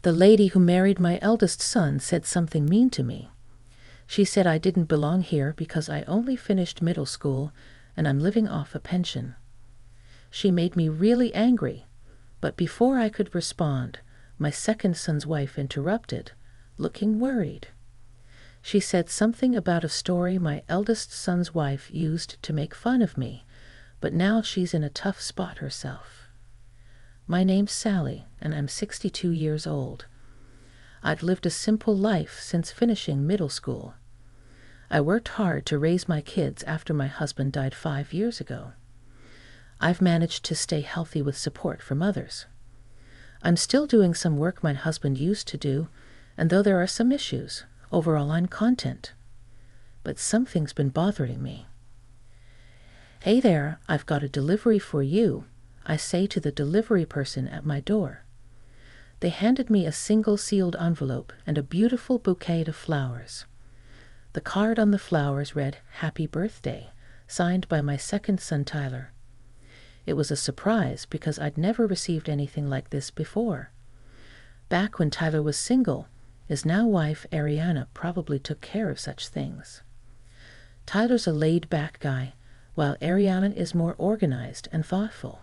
The lady who married my eldest son said something mean to me. She said I didn't belong here because I only finished middle school and I'm living off a pension. She made me really angry, but before I could respond, my second son's wife interrupted, looking worried. She said something about a story my eldest son's wife used to make fun of me, but now she's in a tough spot herself. My name's Sally, and I'm 62 years old. I'd lived a simple life since finishing middle school. I worked hard to raise my kids after my husband died 5 years ago. I've managed to stay healthy with support from others. I'm still doing some work my husband used to do, and though there are some issues, overall I'm content. But something's been bothering me. "Hey there, I've got a delivery for you," I say to the delivery person at my door. They handed me a single sealed envelope and a beautiful bouquet of flowers. The card on the flowers read, "Happy Birthday," signed by my second son Tyler. It was a surprise because I'd never received anything like this before. Back when Tyler was single, his now wife Ariana probably took care of such things. Tyler's a laid-back guy, while Ariana is more organized and thoughtful.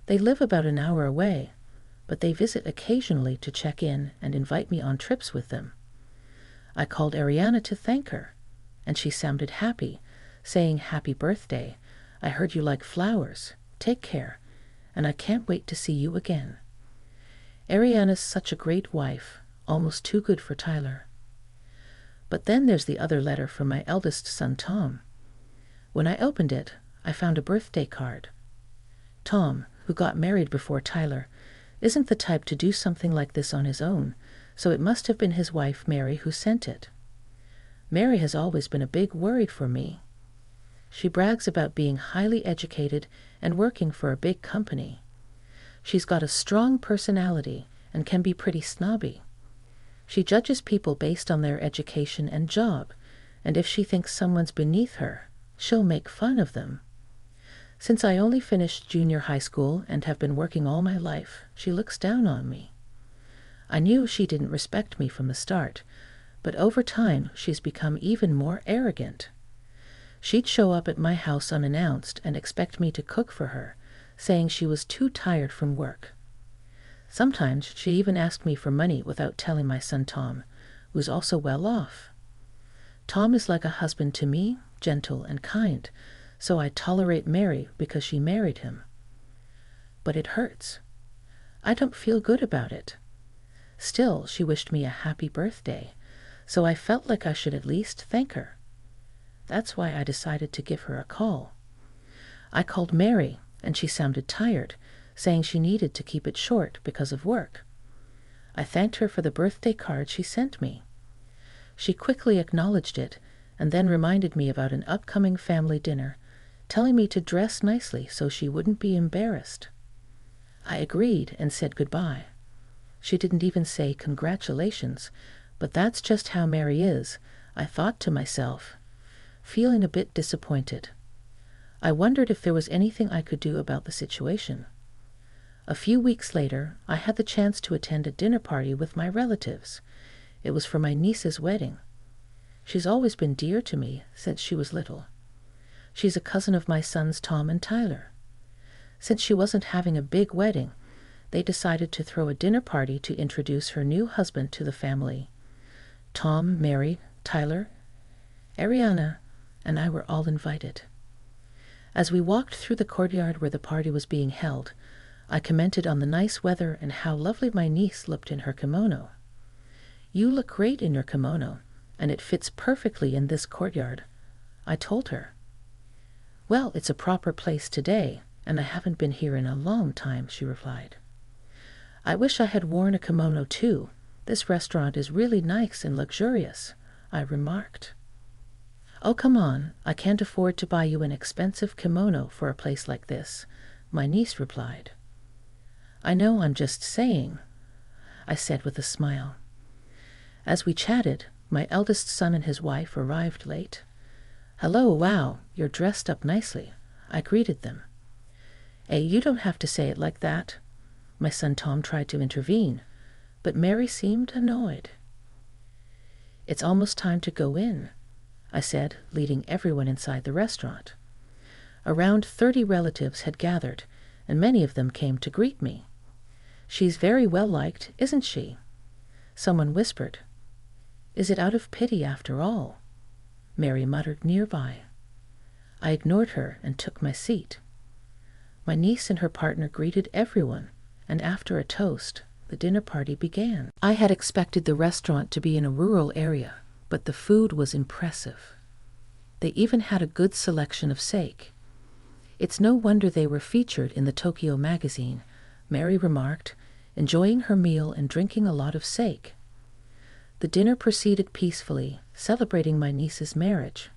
They live about an hour away, but they visit occasionally to check in and invite me on trips with them. I called Ariana to thank her, and she sounded happy, saying, "Happy birthday. I heard you like flowers. Take care, and I can't wait to see you again." Ariana's such a great wife, almost too good for Tyler. But then there's the other letter from my eldest son, Tom. When I opened it, I found a birthday card. Tom, who got married before Tyler, isn't the type to do something like this on his own, so it must have been his wife, Mary, who sent it. Mary has always been a big worry for me. She brags about being highly educated and working for a big company. She's got a strong personality and can be pretty snobby. She judges people based on their education and job, and if she thinks someone's beneath her, she'll make fun of them. Since I only finished junior high school and have been working all my life, she looks down on me. I knew she didn't respect me from the start, but over time she's become even more arrogant. She'd show up at my house unannounced and expect me to cook for her, saying she was too tired from work. Sometimes she even asked me for money without telling my son Tom, who's also well off. Tom is like a husband to me, gentle and kind, so I tolerate Mary because she married him. But it hurts. I don't feel good about it. Still, she wished me a happy birthday, so I felt like I should at least thank her. That's why I decided to give her a call. I called Mary, and she sounded tired, saying she needed to keep it short because of work. I thanked her for the birthday card she sent me. She quickly acknowledged it, and then reminded me about an upcoming family dinner, telling me to dress nicely so she wouldn't be embarrassed. I agreed and said goodbye. She didn't even say congratulations, but that's just how Mary is, I thought to myself, feeling a bit disappointed. I wondered if there was anything I could do about the situation. A few weeks later, I had the chance to attend a dinner party with my relatives. It was for my niece's wedding. She's always been dear to me since she was little. She's a cousin of my sons Tom and Tyler. Since she wasn't having a big wedding, they decided to throw a dinner party to introduce her new husband to the family. Tom, Mary, Tyler, Ariana, and I were all invited. As we walked through the courtyard where the party was being held, I commented on the nice weather and how lovely my niece looked in her kimono. "You look great in your kimono, and it fits perfectly in this courtyard," I told her. "Well, it's a proper place today, and I haven't been here in a long time," she replied. "I wish I had worn a kimono too. This restaurant is really nice and luxurious," I remarked. "Oh, come on, I can't afford to buy you an expensive kimono for a place like this," my niece replied. "I know, I'm just saying," I said with a smile. As we chatted, my eldest son and his wife arrived late. "Hello, wow, you're dressed up nicely," I greeted them. "Hey, you don't have to say it like that." My son Tom tried to intervene, but Mary seemed annoyed. "It's almost time to go in," I said, leading everyone inside the restaurant. Around 30 relatives had gathered, and many of them came to greet me. "She's very well liked, isn't she?" Someone whispered. "Is it out of pity after all?" Mary muttered nearby. I ignored her and took my seat. My niece and her partner greeted everyone, and after a toast, the dinner party began. I had expected the restaurant to be in a rural area, but the food was impressive. They even had a good selection of sake. "It's no wonder they were featured in the Tokyo magazine," Mary remarked, enjoying her meal and drinking a lot of sake. The dinner proceeded peacefully, celebrating my niece's marriage.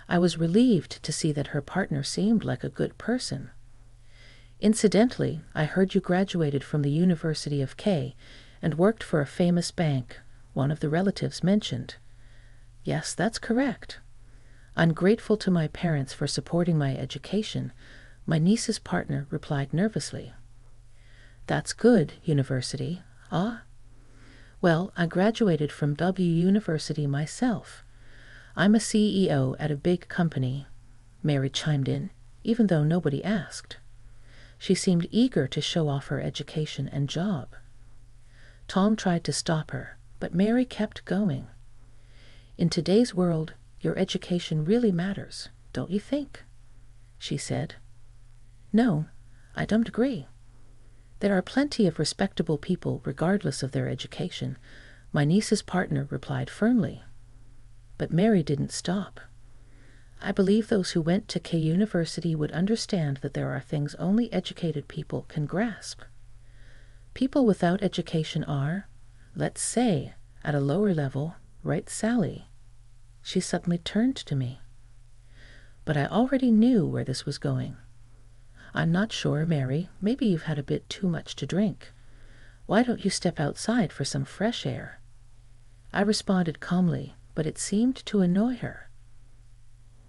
I was relieved to see that her partner seemed like a good person. "Incidentally, I heard you graduated from the University of K and worked for a famous bank," one of the relatives mentioned. "Yes, that's correct. I'm grateful to my parents for supporting my education," my niece's partner replied nervously. "That's good, university. Ah? Well, I graduated from W University myself. I'm a CEO at a big company," Mary chimed in, even though nobody asked. She seemed eager to show off her education and job. Tom tried to stop her, but Mary kept going. "In today's world, your education really matters, don't you think?" she said. "No, I don't agree. There are plenty of respectable people regardless of their education," my niece's partner replied firmly. But Mary didn't stop. "I believe those who went to K University would understand that there are things only educated people can grasp. People without education are, let's say, at a lower level, right, Sally?" She suddenly turned to me. But I already knew where this was going. "I'm not sure, Mary. Maybe you've had a bit too much to drink. Why don't you step outside for some fresh air?" I responded calmly, but it seemed to annoy her.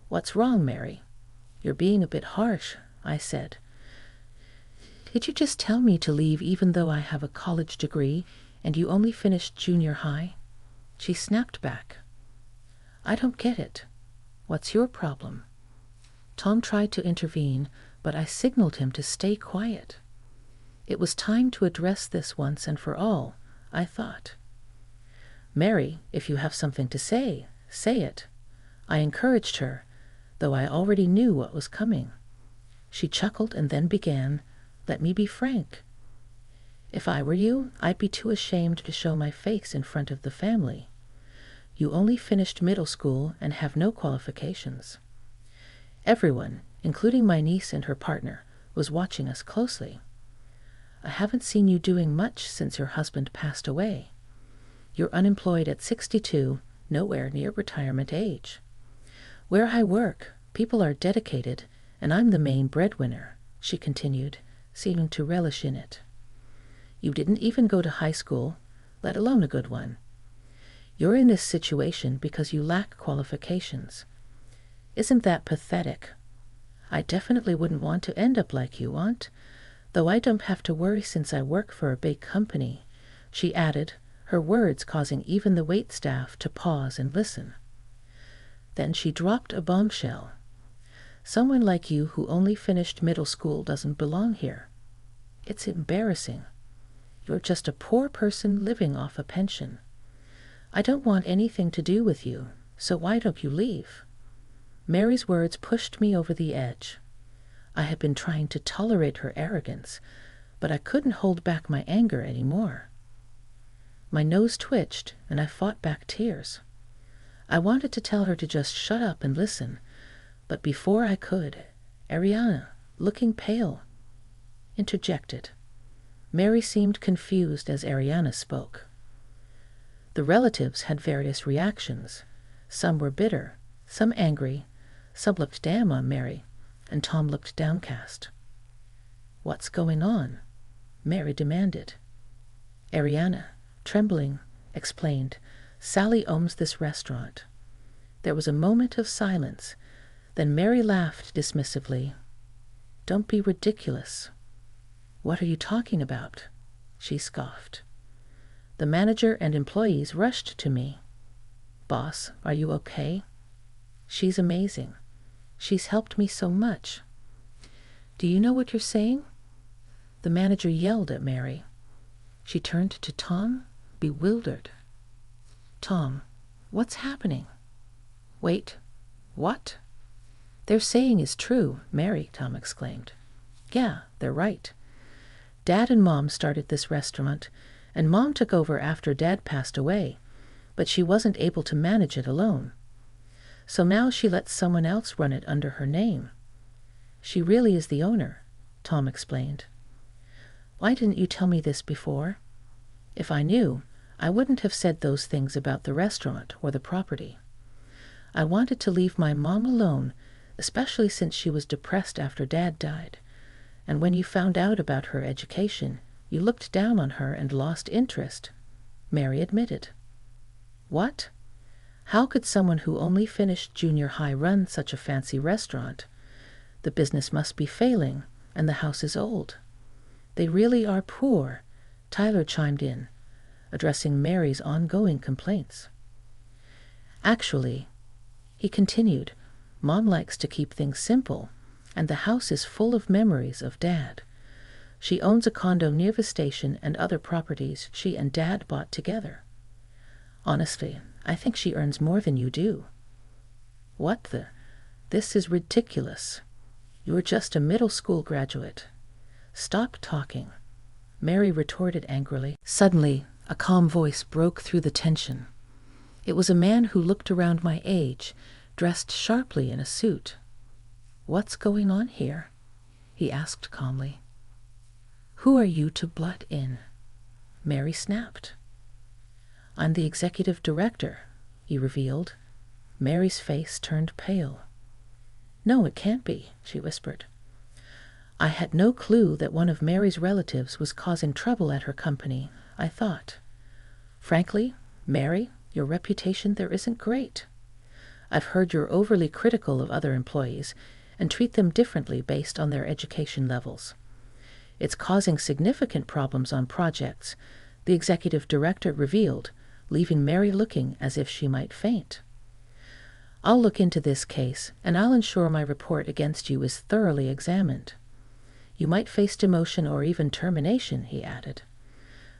"What's wrong, Mary? You're being a bit harsh," I said. "Did you just tell me to leave even though I have a college degree and you only finished junior high?" She snapped back. "I don't get it. What's your problem?" Tom tried to intervene, but I signaled him to stay quiet. It was time to address this once and for all, I thought. "Mary, if you have something to say, say it," I encouraged her, though I already knew what was coming. She chuckled and then began, "Let me be frank. If I were you, I'd be too ashamed to show my face in front of the family. You only finished middle school and have no qualifications." Everyone, including my niece and her partner, was watching us closely. "I haven't seen you doing much since your husband passed away. You're unemployed at 62, nowhere near retirement age. Where I work, people are dedicated, and I'm the main breadwinner," she continued, seeming to relish in it. "You didn't even go to high school, let alone a good one. You're in this situation because you lack qualifications. Isn't that pathetic? I definitely wouldn't want to end up like you, Aunt, though I don't have to worry since I work for a big company," she added, her words causing even the waitstaff to pause and listen. Then she dropped a bombshell. "Someone like you who only finished middle school doesn't belong here. It's embarrassing. You're just a poor person living off a pension. I don't want anything to do with you, so why don't you leave?" Mary's words pushed me over the edge. I had been trying to tolerate her arrogance, but I couldn't hold back my anger anymore. My nose twitched, and I fought back tears. I wanted to tell her to just shut up and listen, but before I could, Ariana, looking pale, interjected. Mary seemed confused as Ariana spoke. The relatives had various reactions. Some were bitter, some angry, some looked down on Mary, and Tom looked downcast. "What's going on?" Mary demanded. Ariana, trembling, explained, "Sally owns this restaurant." There was a moment of silence. Then Mary laughed dismissively. "Don't be ridiculous." "What are you talking about?" she scoffed. The manager and employees rushed to me. "Boss, are you okay? She's amazing. She's helped me so much." "Do you know what you're saying?" The manager yelled at Mary. She turned to Tom, bewildered. "Tom, what's happening?" "Wait, what?" "They're saying is true, Mary," Tom exclaimed. "Yeah, they're right. Dad and Mom started this restaurant, and Mom took over after Dad passed away, but she wasn't able to manage it alone. So now she lets someone else run it under her name. She really is the owner," Tom explained. "Why didn't you tell me this before? If I knew, I wouldn't have said those things about the restaurant or the property. I wanted to leave my mom alone, especially since she was depressed after Dad died. And when you found out about her education, you looked down on her and lost interest," Mary admitted. "What? How could someone who only finished junior high run such a fancy restaurant? The business must be failing, and the house is old. They really are poor," Tyler chimed in, addressing Mary's ongoing complaints. "Actually," he continued, "Mom likes to keep things simple, and the house is full of memories of Dad. She owns a condo near the station and other properties she and Dad bought together. Honestly, I think she earns more than you do." "What the? This is ridiculous. You're just a middle school graduate. Stop talking," Mary retorted angrily. Suddenly, a calm voice broke through the tension. It was a man who looked around my age, dressed sharply in a suit. "What's going on here?" he asked calmly. "Who are you to butt in?" Mary snapped. "I'm the executive director," he revealed. Mary's face turned pale. "No, it can't be," she whispered. "I had no clue that one of Mary's relatives was causing trouble at her company, I thought. Frankly, Mary, your reputation there isn't great. I've heard you're overly critical of other employees and treat them differently based on their education levels. It's causing significant problems on projects," the executive director revealed, leaving Mary looking as if she might faint. "I'll look into this case, and I'll ensure my report against you is thoroughly examined. You might face demotion or even termination," he added.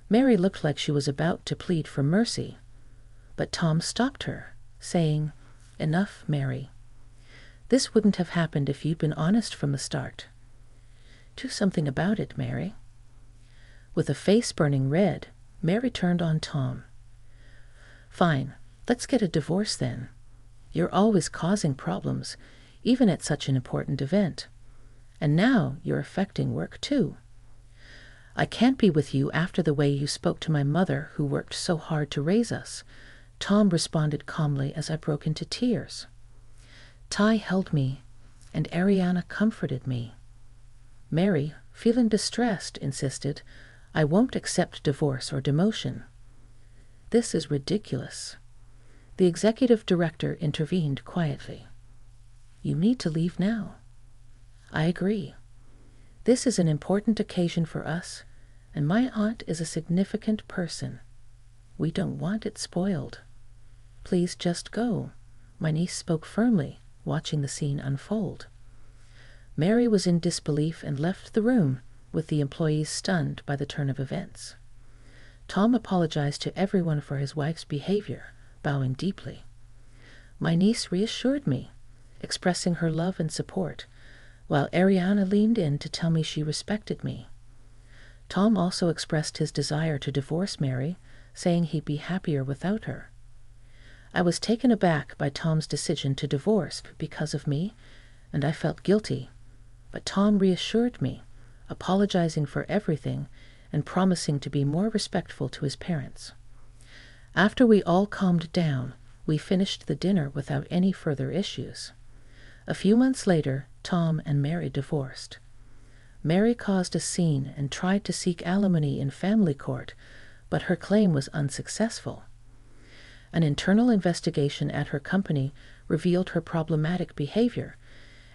Mary looked like she was about to plead for mercy, but Tom stopped her, saying, "Enough, Mary. This wouldn't have happened if you'd been honest from the start. Do something about it, Mary." With a face burning red, Mary turned on Tom. "Fine, let's get a divorce then. You're always causing problems, even at such an important event. And now you're affecting work too. I can't be with you after the way you spoke to my mother who worked so hard to raise us," Tom responded calmly as I broke into tears. "Ty held me, and Ariana comforted me." Mary, feeling distressed, insisted, "I won't accept divorce or demotion." "This is ridiculous." The executive director intervened quietly. "You need to leave now." "I agree. This is an important occasion for us, and my aunt is a significant person. We don't want it spoiled. Please just go," my niece spoke firmly, watching the scene unfold. Mary was in disbelief and left the room, with the employees stunned by the turn of events. Tom apologized to everyone for his wife's behavior, bowing deeply. My niece reassured me, expressing her love and support, while Ariana leaned in to tell me she respected me. Tom also expressed his desire to divorce Mary, saying he'd be happier without her. I was taken aback by Tom's decision to divorce because of me, and I felt guilty, but Tom reassured me, apologizing for everything and promising to be more respectful to his parents. After we all calmed down, we finished the dinner without any further issues. A few months later, Tom and Mary divorced. Mary caused a scene and tried to seek alimony in family court, but her claim was unsuccessful. An internal investigation at her company revealed her problematic behavior,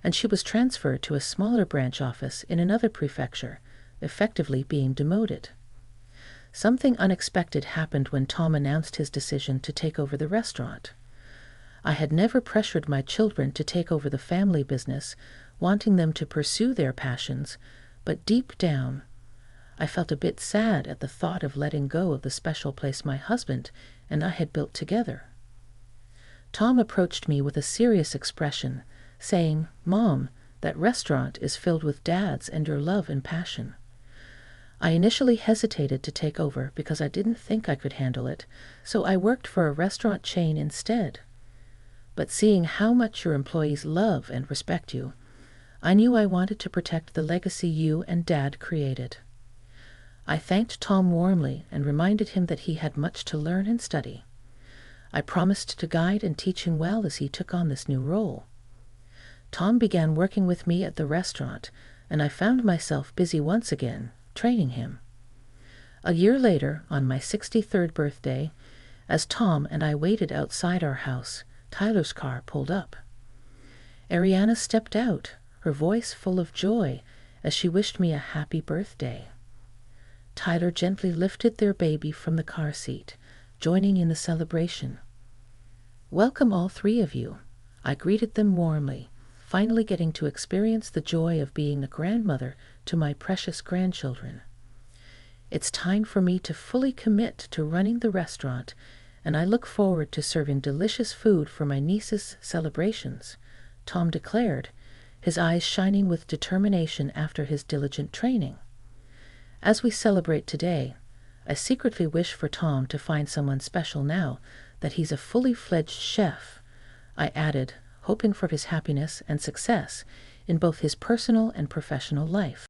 and she was transferred to a smaller branch office in another prefecture, effectively being demoted. Something unexpected happened when Tom announced his decision to take over the restaurant. I had never pressured my children to take over the family business, wanting them to pursue their passions, but deep down, I felt a bit sad at the thought of letting go of the special place my husband and I had built together. Tom approached me with a serious expression, saying, "Mom, that restaurant is filled with dads and your love and passion." I initially hesitated to take over because I didn't think I could handle it, so I worked for a restaurant chain instead. But seeing how much your employees love and respect you, I knew I wanted to protect the legacy you and Dad created. I thanked Tom warmly and reminded him that he had much to learn and study. I promised to guide and teach him well as he took on this new role. Tom began working with me at the restaurant, and I found myself busy once again, training him. A year later, on my 63rd birthday, as Tom and I waited outside our house, Tyler's car pulled up. Ariana stepped out, her voice full of joy, as she wished me a happy birthday. Tyler gently lifted their baby from the car seat, joining in the celebration. "Welcome all three of you," I greeted them warmly, finally getting to experience the joy of being a grandmother to my precious grandchildren. "It's time for me to fully commit to running the restaurant, and I look forward to serving delicious food for my niece's celebrations," Tom declared, his eyes shining with determination after his diligent training. As we celebrate today, I secretly wish for Tom to find someone special now that he's a fully fledged chef, I added, hoping for his happiness and success in both his personal and professional life.